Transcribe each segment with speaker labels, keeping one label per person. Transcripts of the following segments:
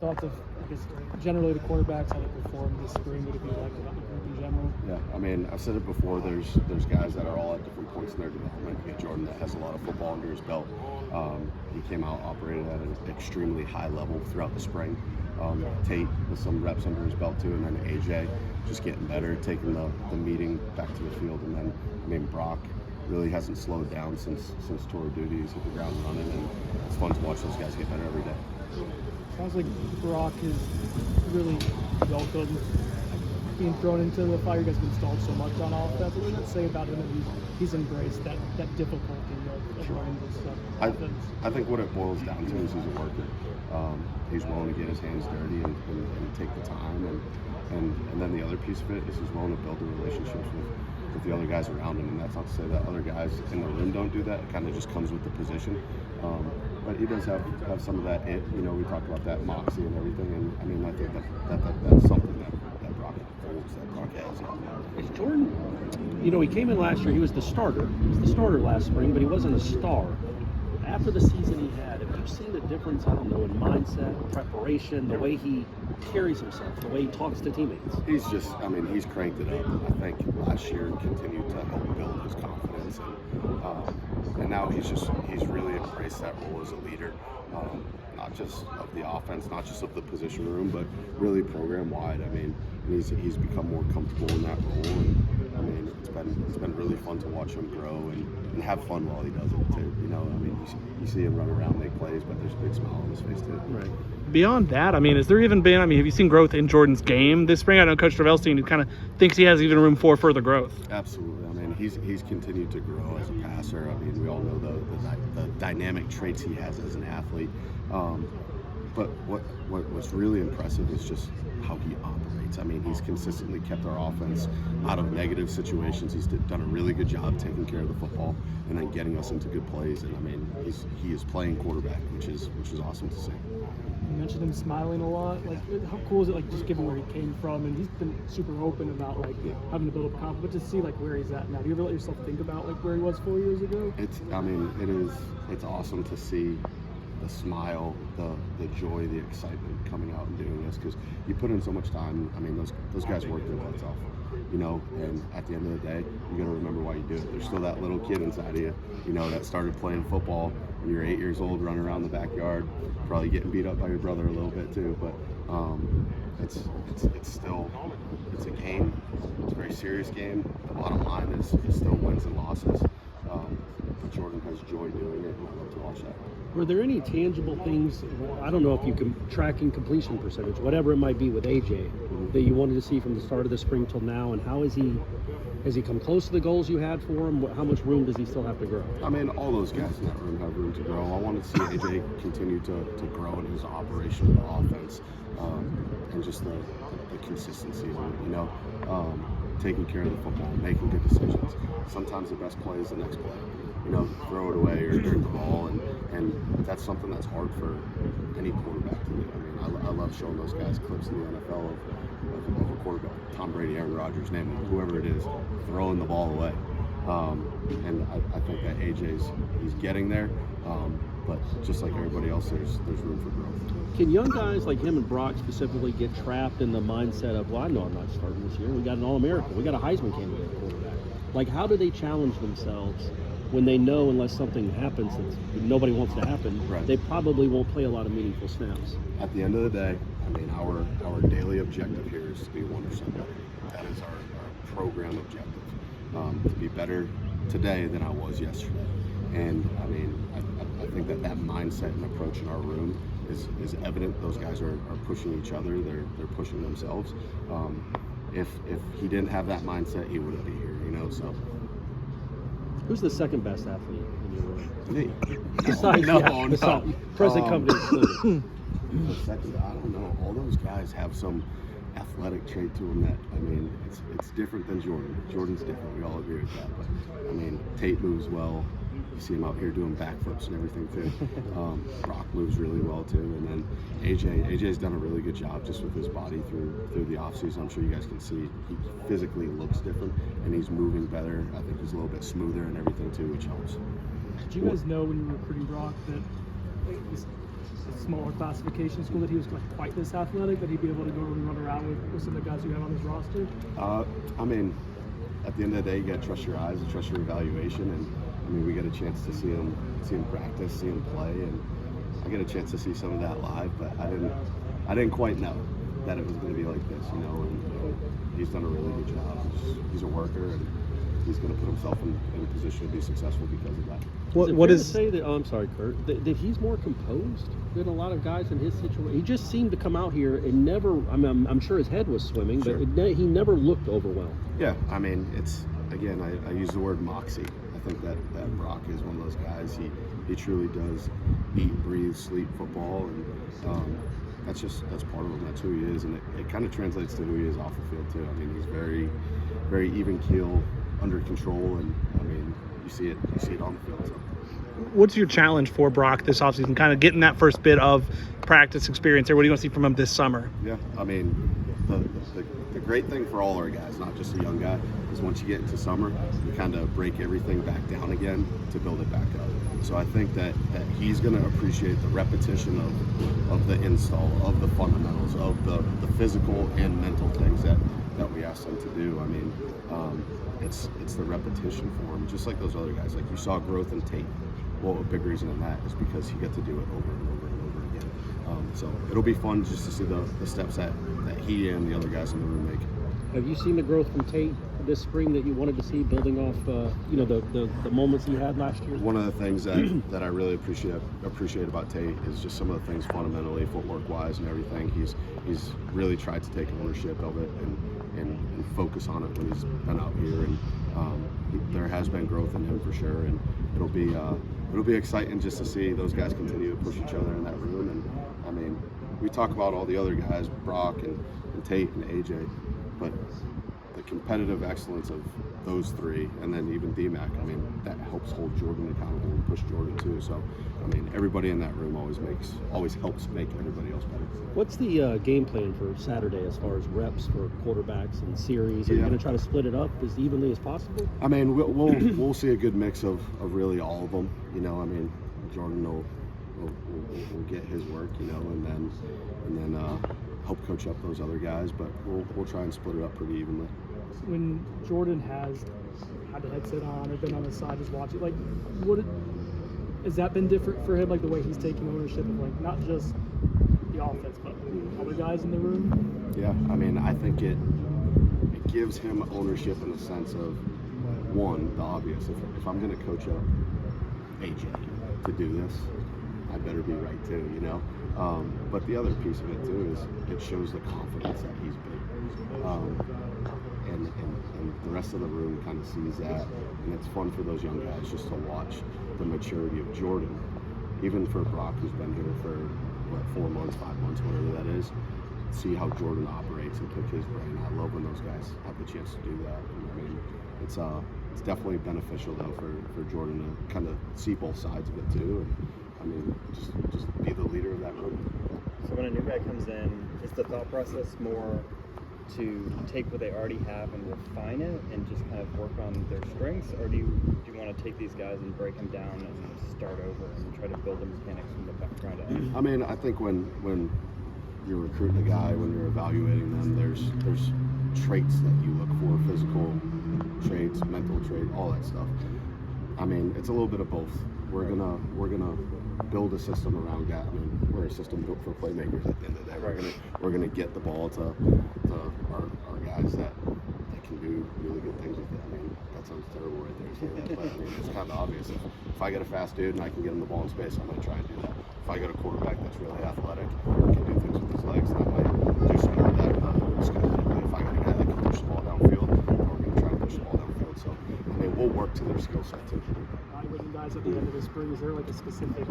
Speaker 1: Thoughts of, I guess, generally the quarterbacks, how they performed this spring, what have you liked about the group in general?
Speaker 2: Yeah, I mean, I've said it before, there's guys that are all at different points in their development. You get Jordan that has a lot of football under his belt. He came out operated at an extremely high level throughout the spring. Tate with some reps under his belt too, and then AJ just getting better, taking the meeting back to the field. And then, I mean, Brock really hasn't slowed down since tour of duty. He's hit the ground running, and it's fun to watch those guys get better every day.
Speaker 1: Sounds like Brock is really welcome being thrown into the fire. You guys have installed so much on offense. What does that say about him that he's embraced that difficulty of running this offense?
Speaker 2: I think what it boils down to is he's a worker. He's willing to get his hands dirty and take the time. And then the other piece of it is he's willing to build the relationships with the other guys around him. And that's not to say that other guys in the room don't do that. It kind of just comes with the position. But he does have some of that. We talked about that moxie and everything. And I mean, I think that's something that Brock holds, that Brock has.
Speaker 3: Is Jordan, he came in last year, he was the starter. He was the starter last spring, but he wasn't a star. After the season he had, have you seen the difference, in mindset, preparation, the way he carries himself, the way he talks to teammates?
Speaker 2: He's cranked it up. I think last year continued to help build his confidence. And now he's really embraced that role as a leader. Not just of the offense, not just of the position room, but really program-wide. I mean, he's become more comfortable in that role. And I mean, it's been really fun to watch him grow and have fun while he does it too. You see him run around, make plays, but there's a big smile on his face too.
Speaker 3: Right.
Speaker 4: Beyond that, has there even been, have you seen growth in Jordan's game this spring? I know Coach Travelstein kind of thinks he has even room for further growth.
Speaker 2: Absolutely. I mean, he's continued to grow as a passer. I mean, we all know the dynamic traits he has as an athlete. But what's really impressive is just how he operates. I mean, he's consistently kept our offense out of negative situations. He's done a really good job taking care of the football and then getting us into good plays. And I mean, he is playing quarterback, which is awesome to see.
Speaker 1: You mentioned him smiling a lot. How cool is it, just given where he came from? And he's been super open about having to build up confidence. But to see where he's at now, do you ever let yourself think about where he was 4 years ago?
Speaker 2: It's awesome to see the smile, the joy, the excitement coming out and doing this, because you put in so much time. I mean, those guys work their butts off, and at the end of the day, you got to remember why you do it. There's still that little kid inside of you, that started playing football when you're 8 years old, running around the backyard, probably getting beat up by your brother a little bit too, but it's a game. It's a very serious game. The bottom line is still wins and losses. But Jordan has joy doing it, and I love to watch that.
Speaker 3: Were there any tangible things, I don't know if you can track in completion percentage, whatever it might be with AJ, that you wanted to see from the start of the spring till now, and has he come close to the goals you had for him? How much room does he still have to grow?
Speaker 2: I mean, all those guys in that room have room to grow. I want to see AJ continue to grow in his operation of the offense, and just the consistency of it, taking care of the football, making good decisions. Sometimes the best play is the next play. Throw it away or turn the ball, and that's something that's hard for any quarterback to do. I mean, I love showing those guys clips in the NFL of a quarterback, Tom Brady, Aaron Rodgers, name it, whoever it is, throwing the ball away. And I think that he's getting there, but just like everybody else, there's room for growth.
Speaker 3: Can young guys like him and Brock specifically get trapped in the mindset of, well, I know I'm not starting this year. We got an All-American. We got a Heisman candidate quarterback. How do they challenge themselves when they know unless something happens that nobody wants to happen,
Speaker 2: right,
Speaker 3: they probably won't play a lot of meaningful snaps?
Speaker 2: At the end of the day, I mean, our daily objective here is to be 1% better. That is our program objective, to be better today than I was yesterday. And I mean, I think that mindset and approach in our room is evident. Those guys are pushing each other. They're pushing themselves. If he didn't have that mindset, he wouldn't be here. So.
Speaker 3: Who's the second best athlete in your room?
Speaker 2: Me.
Speaker 3: Besides,
Speaker 2: No.
Speaker 3: present company included.
Speaker 2: The second, I don't know. All those guys have some athletic trait to them that, I mean, it's different than Jordan. Jordan's different. We all agree with that. But I mean, Tate moves well. You see him out here doing backflips and everything too. Brock moves really well too, and then AJ's done a really good job just with his body through the offseason. I'm sure you guys can see he physically looks different, and he's moving better. I think he's a little bit smoother and everything too, which helps.
Speaker 1: Did you guys know when you were recruiting Brock that a smaller classification school, that he was like quite this athletic, that he'd be able to go and run around with some of the guys you have on his roster?
Speaker 2: I mean, at the end of the day, you got to trust your eyes and trust your evaluation. And I mean, we get a chance to see him practice, see him play, and I get a chance to see some of that live. But I didn't quite know that it was going to be like this, you know. And he's done a really good job. He's a worker, and he's going to put himself in a position to be successful because of that.
Speaker 3: What is say that? Oh, I'm sorry, Kurt. That he's more composed than a lot of guys in his situation. He just seemed to come out here and never. I mean, I'm sure his head was swimming,
Speaker 2: Sure.
Speaker 3: but he never looked overwhelmed.
Speaker 2: Yeah, I mean, it's again, I use the word moxie. I think that Brock is one of those guys. He truly does eat, breathe, sleep football, and that's part of him. That's who he is, and it kind of translates to who he is off the field too. I mean, he's very, very even keel, under control, and I mean, you see it on the field. So.
Speaker 4: What's your challenge for Brock this offseason? Kind of getting that first bit of practice experience there. What are you going to see from him this summer?
Speaker 2: Yeah, I mean, the great thing for all our guys, not just a young guy, is once you get into summer, you kind of break everything back down again to build it back up. So I think that he's going to appreciate the repetition of the install, of the fundamentals, of the physical and mental things that we asked him to do. I mean, it's the repetition for him, just like those other guys. Like you saw growth in Tate. Well, a big reason in that is because he got to do it over and over and over again. So it'll be fun just to see the steps that he and the other guys in the room make.
Speaker 3: Have you seen the growth from Tate this spring that you wanted to see, building off the moments he had last year?
Speaker 2: One of the things that I really appreciate about Tate is just some of the things fundamentally, footwork wise and everything. He's really tried to take ownership of it and focus on it when he's been out here, and there has been growth in him for sure, and it'll be exciting just to see those guys continue to push each other in that room. And I mean, we talk about all the other guys, Brock and Tate and AJ, but the competitive excellence of those three, and then even D-Mac, I mean, that helps hold Jordan accountable and push Jordan too. So, I mean, everybody in that room always helps make everybody else better.
Speaker 3: What's the game plan for Saturday as far as reps for quarterbacks and series? Are you going to try to split it up as evenly as possible?
Speaker 2: I mean, we'll see a good mix of really all of them. You know, I mean, Jordan will get his work, you know, and then help coach up those other guys, but we'll try and split it up pretty evenly.
Speaker 1: When Jordan has had the headset on or been on the side just watching, like, has that been different for him, like the way he's taking ownership of, like, not just the offense but other guys in the room?
Speaker 2: Yeah, I mean, I think it gives him ownership in the sense of, one, the obvious. If I'm going to coach up AJ to do this, I better be right too, you know. But the other piece of it too is it shows the confidence that he's big, and the rest of the room kind of sees that, and it's fun for those young guys just to watch the maturity of Jordan, even for Brock, who's been here for 4 months, 5 months, whatever that is. See how Jordan operates and pick his brain. I love when those guys have the chance to do that. I mean, it's definitely beneficial though for Jordan to kind of see both sides of it too. And, I mean, just be the leader of that room.
Speaker 5: So when a new guy comes in, is the thought process more to take what they already have and refine it and just kind of work on their strengths, or do you want to take these guys and break them down and start over and try to build the mechanics from the background up?
Speaker 2: I mean, I think when you're recruiting a guy, when you're evaluating them, there's traits that you look for, physical traits, mental traits, all that stuff. I mean, it's a little bit of both. We're gonna build a system around guys. I mean, we're a system built for playmakers at the end of the day. We're gonna get the ball to our guys that can do really good things with it. I mean, that sounds terrible right there, saying that, but I mean, it's kind of obvious. If I get a fast dude and I can get him the ball in space, I'm gonna try and do that. If I get a quarterback that's really athletic and can do things with his legs, then I might do something with that schematically. If I got a guy that can push the ball downfield, then we're gonna try and push the ball downfield. So, I mean, we'll work to their skill set too.
Speaker 1: Evaluating guys at the end of the spring, is there like a specific,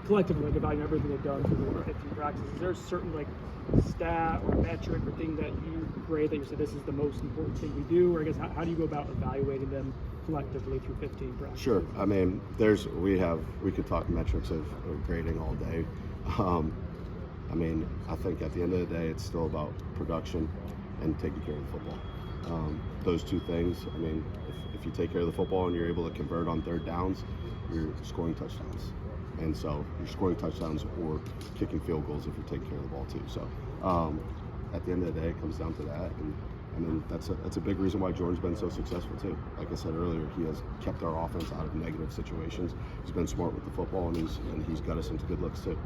Speaker 1: collectively, like evaluating everything they've done through the 15 practices, is there a certain like stat or metric or thing that you grade that you say this is the most important thing we do, or I guess how do you go about evaluating them collectively through 15 practices?
Speaker 2: Sure. I mean, we could talk metrics of grading all day. I mean, I think at the end of the day, it's still about production and taking care of the football. Those two things, I mean, if you take care of the football and you're able to convert on third downs, you're scoring touchdowns. And so you're scoring touchdowns or kicking field goals if you're taking care of the ball too. So at the end of the day, it comes down to that. And then that's a big reason why Jordan's been so successful too. Like I said earlier, he has kept our offense out of negative situations. He's been smart with the football, and he's got us into good looks too.